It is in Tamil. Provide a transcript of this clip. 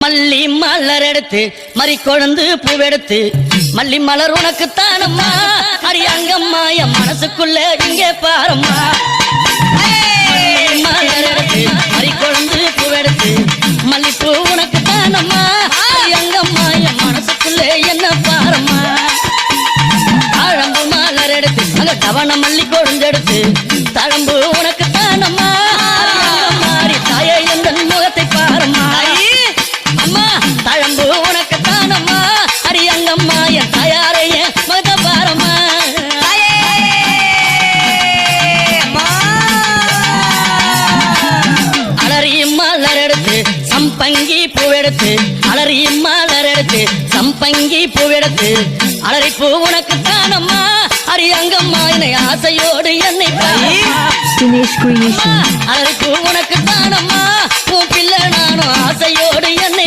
மல்லி மலர் எடுத்து மறி கொழுந்து பூவெடுத்து மல்லி மலர் உனக்கு தானம்மா அடியங்கம்மா என் மனசுக்குள்ள இங்கே பாரம்மா மல்லி மலர் எடுத்து மறி கொழுந்து பூவெடுத்து மல்லிப்பூ உனக்கு தானம்மா அடியங்கம்மா என் மனசுக்குள்ள என்ன பாரம்மா தாழம்பு மலர் எடுத்து அங்க தவண மல்லி கொழுந்தெடுத்து தாழம்பு உனக்கு தானம்மா மாறி தாயே எந்த முகத்தை பாரம்மா தழம்பு உனக்கு தானம்மா அரியங்கம்மா என் தாயாரைய மத பாரம்மா அலறி மலர் எடுத்து சம்பங்கி பூவெடுத்து அலறி மலர் எடுத்து சம்பங்கி பூவெடுத்து அலறி பூ உனக்கு தானம்மா அரியங்கம்மா என்னை ஆசையோடு என்னை அலறி பூ உனக்கு தானம்மா பூ பிள்ளை நானும் ஆசையோடு என்னை